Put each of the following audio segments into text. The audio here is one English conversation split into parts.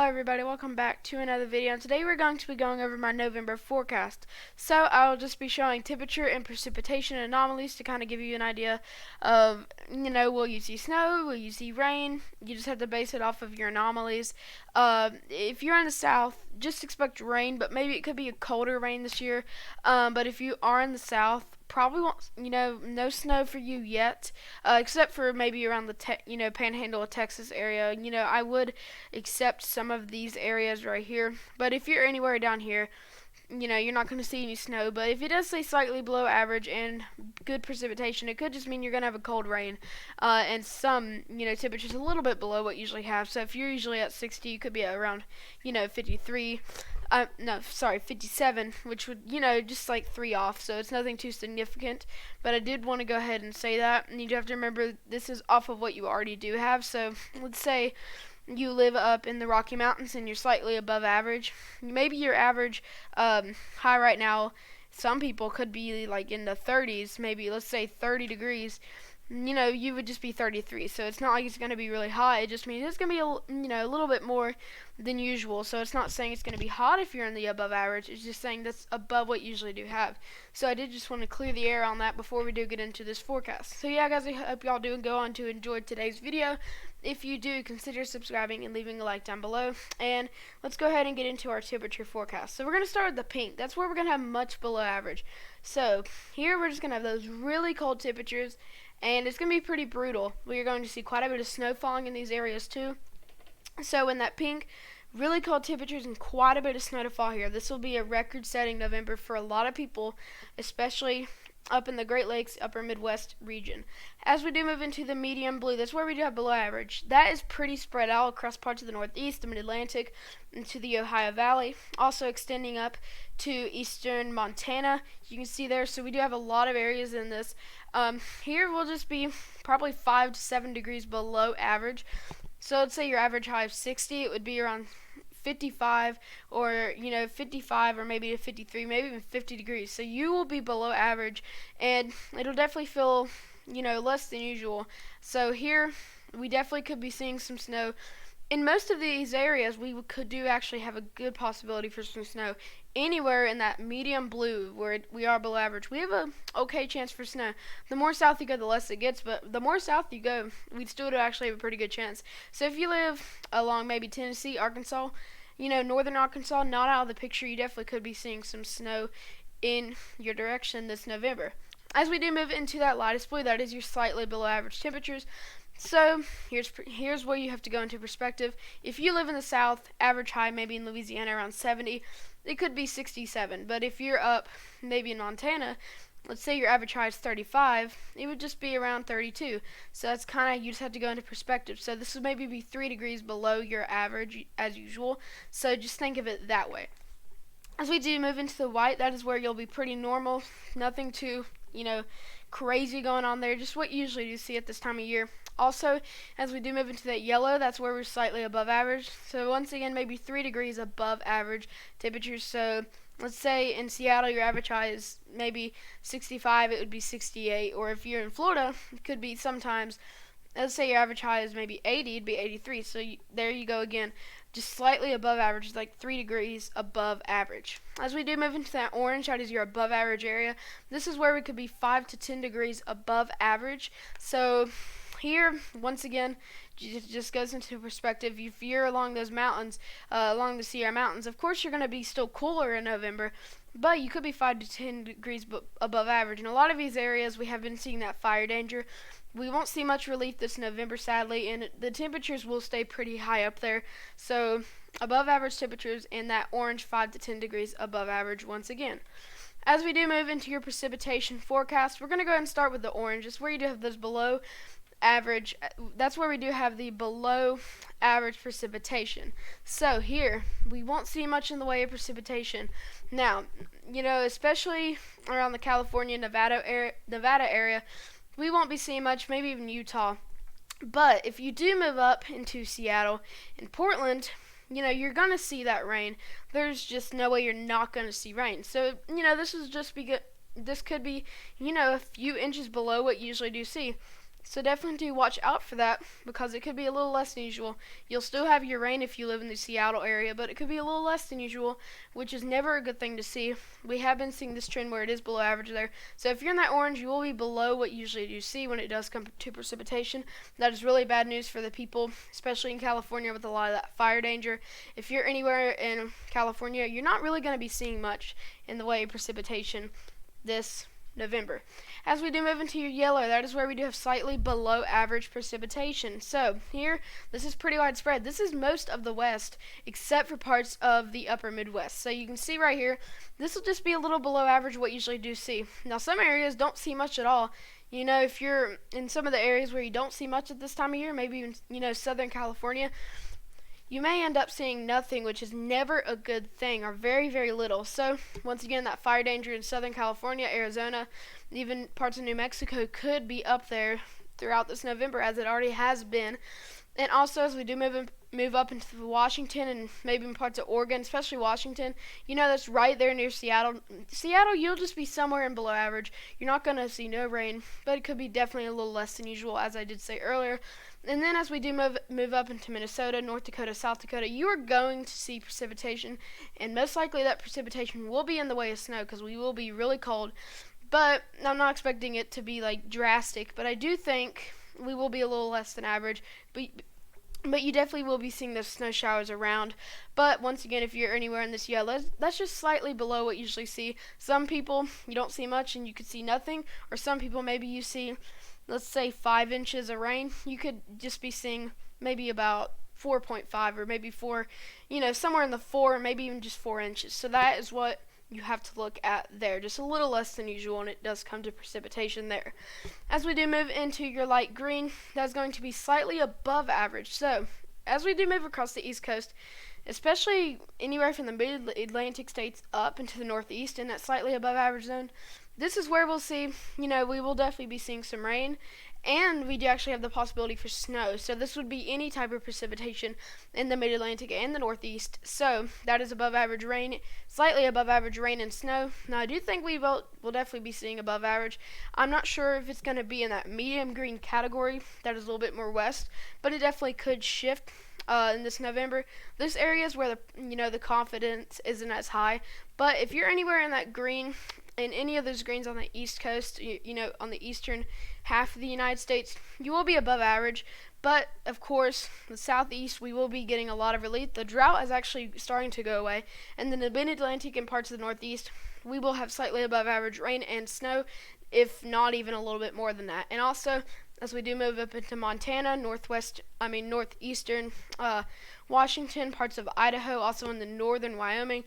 everybody, welcome back to another video, and today we're going to be going over my November forecast. So I'll just be showing temperature and precipitation anomalies to kind of give you an idea of, will you see snow, will you see rain? You just have to base it off of your anomalies. If you're in the south, just expect rain, but maybe it could be a colder rain this year. But if you are in the south, probably won't, no snow for you yet, except for maybe around the Panhandle of Texas area. I would accept some of these areas right here, but if you're anywhere down here, you're not going to see any snow. But if it does say slightly below average and good precipitation, it could just mean you're going to have a cold rain, and some, temperatures a little bit below what you usually have. So if you're usually at 60, you could be at around, 53. No, sorry, 57, which would, just like 3 off, so it's nothing too significant. But I did want to go ahead and say that, and you do have to remember this is off of what you already do have. So let's say you live up in the Rocky Mountains and you're slightly above average. Maybe your average high right now, some people could be like in the 30s, maybe let's say 30 degrees. You would just be 33, so it's not like it's going to be really hot. It just means it's going to be a little bit more than usual. So it's not saying it's going to be hot if you're in the above average. It's just saying that's above what you usually do have. So I did just want to clear the air on that before we do get into this forecast. So yeah, guys, I hope y'all do go on to enjoy today's video. If you do, consider subscribing and leaving a like down below. And let's go ahead and get into our temperature forecast. So we're going to start with the pink. That's where we're going to have much below average. So here we're just going to have those really cold temperatures, and it's going to be pretty brutal. We're going to see quite a bit of snow falling in these areas too. So in that pink, really cold temperatures and quite a bit of snow to fall here. This will be a record-setting November for a lot of people, especially up in the Great Lakes, upper Midwest region. As we do move into the medium blue, that's where we do have below average. That is pretty spread out across parts of the Northeast, the Mid-Atlantic, and to the Ohio Valley, also extending up to eastern Montana. You can see there, so we do have a lot of areas in this. Here we'll just be probably 5 to 7 degrees below average. So let's say your average high of 60, it would be around 55 or 55 or maybe to 53, maybe even 50 degrees. So you will be below average, and it'll definitely feel less than usual. So here we definitely could be seeing some snow. In most of these areas, we could actually have a good possibility for some snow. Anywhere in that medium blue where we are below average, we have a okay chance for snow. The more south you go, the less it gets, but the more south you go, we still do actually have a pretty good chance. So if you live along maybe Tennessee, Arkansas, northern Arkansas, not out of the picture, you definitely could be seeing some snow in your direction this November. As we do move into that lightest blue, that is your slightly below average temperatures. So here's where you have to go into perspective. If you live in the south, average high maybe in Louisiana around 70, it could be 67. But if you're up maybe in Montana, let's say your average high is 35, it would just be around 32. So that's kind of, you just have to go into perspective. So this would maybe be 3 degrees below your average as usual. So just think of it that way. As we do move into the white, that is where you'll be pretty normal. Nothing too, crazy going on there. Just what you usually do see at this time of year. Also, as we do move into that yellow, that's where we're slightly above average. So once again, maybe 3 degrees above average temperatures. So let's say in Seattle, your average high is maybe 65, it would be 68. Or if you're in Florida, it could be sometimes, let's say your average high is maybe 80, it'd be 83. So there you go again. Just slightly above average, like 3 degrees above average. As we do move into that orange, that is your above average area. This is where we could be 5 to 10 degrees above average. So here, once again, it just goes into perspective. If you're along those mountains, along the Sierra Mountains, of course you're going to be still cooler in November, but you could be 5 to 10 degrees above average. In a lot of these areas, we have been seeing that fire danger. We won't see much relief this November, sadly, and the temperatures will stay pretty high up there. So above average temperatures in that orange, 5 to 10 degrees above average once again. As we do move into your precipitation forecast, we're going to go ahead and start with the orange. It's where you do have those below average. That's where we do have the below average precipitation. So here we won't see much in the way of precipitation. Now, especially around the California, Nevada area, we won't be seeing much, maybe even Utah. But if you do move up into Seattle and Portland, you're going to see that rain. There's just no way you're not going to see rain. So, this could be, a few inches below what you usually do see. So definitely do watch out for that because it could be a little less than usual. You'll still have your rain if you live in the Seattle area, but it could be a little less than usual, which is never a good thing to see. We have been seeing this trend where it is below average there. So if you're in that orange, you will be below what usually you see when it does come to precipitation. That is really bad news for the people, especially in California with a lot of that fire danger. If you're anywhere in California, you're not really going to be seeing much in the way of precipitation this November. As we do move into your yellow, that is where we do have slightly below average precipitation. So here, this is pretty widespread. This is most of the west, except for parts of the upper Midwest. So you can see right here, this will just be a little below average what you usually do see. Now some areas don't see much at all. You know, if you're in some of the areas where you don't see much at this time of year, maybe even, Southern California, you may end up seeing nothing, which is never a good thing, or very, very little. So, once again, that fire danger in Southern California, Arizona, even parts of New Mexico could be up there throughout this November, as it already has been. And also, as we do move up into Washington and maybe in parts of Oregon, especially Washington, that's right there near Seattle. Seattle, you'll just be somewhere in below average. You're not going to see no rain, but it could be definitely a little less than usual, as I did say earlier. And then as we do move up into Minnesota, North Dakota, South Dakota, you are going to see precipitation, and most likely that precipitation will be in the way of snow because we will be really cold. But I'm not expecting it to be like drastic, but I do think we will be a little less than average. But you definitely will be seeing those snow showers around. But once again, if you're anywhere in this yellow, that's just slightly below what you usually see. Some people, you don't see much and you could see nothing. Or some people, maybe you see, let's say 5 inches of rain. You could just be seeing maybe about 4.5 or maybe 4, somewhere in the 4, maybe even just 4 inches. So that is what you have to look at there, just a little less than usual, and it does come to precipitation there. As we do move into your light green, that's going to be slightly above average. So as we do move across the East Coast, especially anywhere from the mid-Atlantic states up into the Northeast in that slightly above average zone, this is where we'll see, we will definitely be seeing some rain, and we do actually have the possibility for snow. So this would be any type of precipitation in the mid-Atlantic and the Northeast. So that is above average rain, slightly above average rain and snow. Now I do think we will definitely be seeing above average. I'm not sure if it's going to be in that medium green category that is a little bit more west, but it definitely could shift. In this November, this area is where the confidence isn't as high. But if you're anywhere in that green, in any of those greens on the East Coast, on the eastern half of the United States, you will be above average. But of course, the Southeast, we will be getting a lot of relief. The drought is actually starting to go away, and then the mid-Atlantic and parts of the Northeast, we will have slightly above average rain and snow, if not even a little bit more than that. And also, as we do move up into Montana, northeastern Washington, parts of Idaho, also in the northern Wyoming,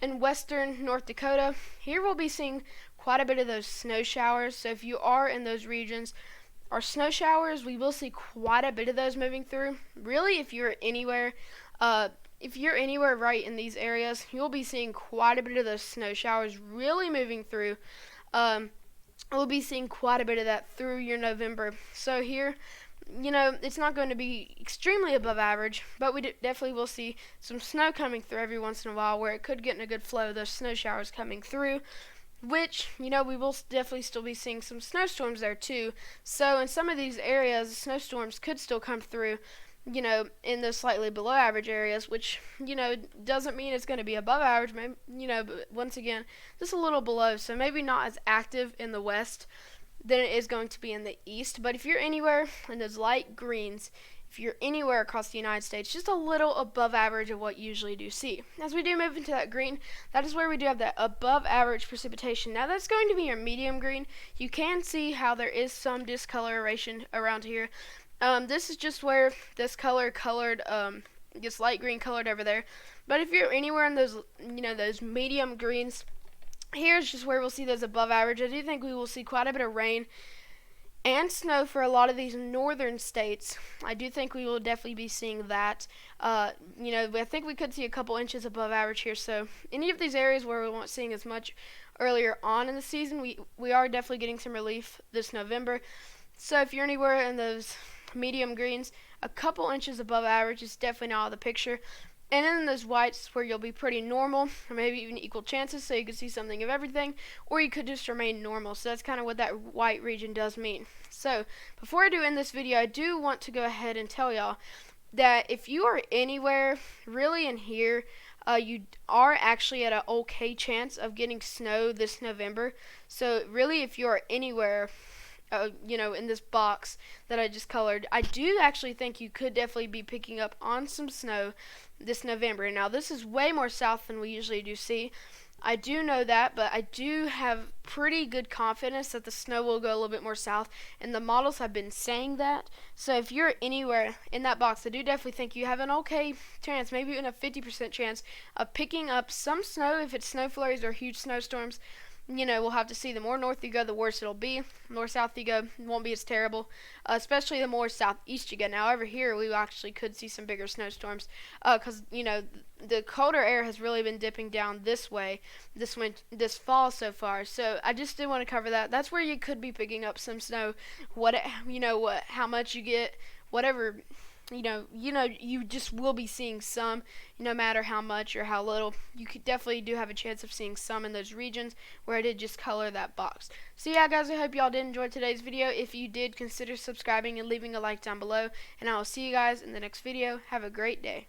and western North Dakota, here we'll be seeing quite a bit of those snow showers. So if you are in those regions, our snow showers, we will see quite a bit of those moving through. Really, if you're anywhere right in these areas, you'll be seeing quite a bit of those snow showers really moving through. We'll be seeing quite a bit of that through your November. So here, it's not going to be extremely above average, but we definitely will see some snow coming through every once in a while where it could get in a good flow of those snow showers coming through, which, we will definitely still be seeing some snowstorms there too. So in some of these areas, snowstorms could still come through, in those slightly below average areas, which, doesn't mean it's going to be above average, maybe, but once again, just a little below, so maybe not as active in the west than it is going to be in the east. But if you're anywhere in those light greens, if you're anywhere across the United States, just a little above average of what you usually do see. As we do move into that green, that is where we do have that above average precipitation. Now that's going to be your medium green. You can see how there is some discoloration around here. This is just where this colored, gets light green colored over there. But if you're anywhere in those, those medium greens, here's just where we'll see those above average. I do think we will see quite a bit of rain and snow for a lot of these northern states. I do think we will definitely be seeing that. I think we could see a couple inches above average here. So any of these areas where we weren't seeing as much earlier on in the season, we are definitely getting some relief this November. So if you're anywhere in those medium greens, a couple inches above average is definitely not out of the picture. And then those whites where you'll be pretty normal, or maybe even equal chances, so you could see something of everything, or you could just remain normal. So that's kind of what that white region does mean. So before I do end this video, I do want to go ahead and tell y'all that if you are anywhere really in here, you are actually at an okay chance of getting snow this November. So really, if you are anywhere, in this box that I just colored, I do actually think you could definitely be picking up on some snow this November. Now, this is way more south than we usually do see. I do know that, but I do have pretty good confidence that the snow will go a little bit more south, and the models have been saying that. So if you're anywhere in that box, I do definitely think you have an okay chance, maybe even a 50% chance of picking up some snow if it's snow flurries or huge snowstorms. We'll have to see. The more north you go, the worse it'll be. The more south you go, it won't be as terrible. Especially the more southeast you go. Now, over here, we actually could see some bigger snowstorms. Because, the colder air has really been dipping down this way this fall so far. So, I just did want to cover that. That's where you could be picking up some snow. How much you get, whatever. You just will be seeing some, no matter how much or how little. You could definitely do have a chance of seeing some in those regions where I did just color that box. So yeah, guys, I hope y'all did enjoy today's video. If you did, consider subscribing and leaving a like down below, and I will see you guys in the next video. Have a great day.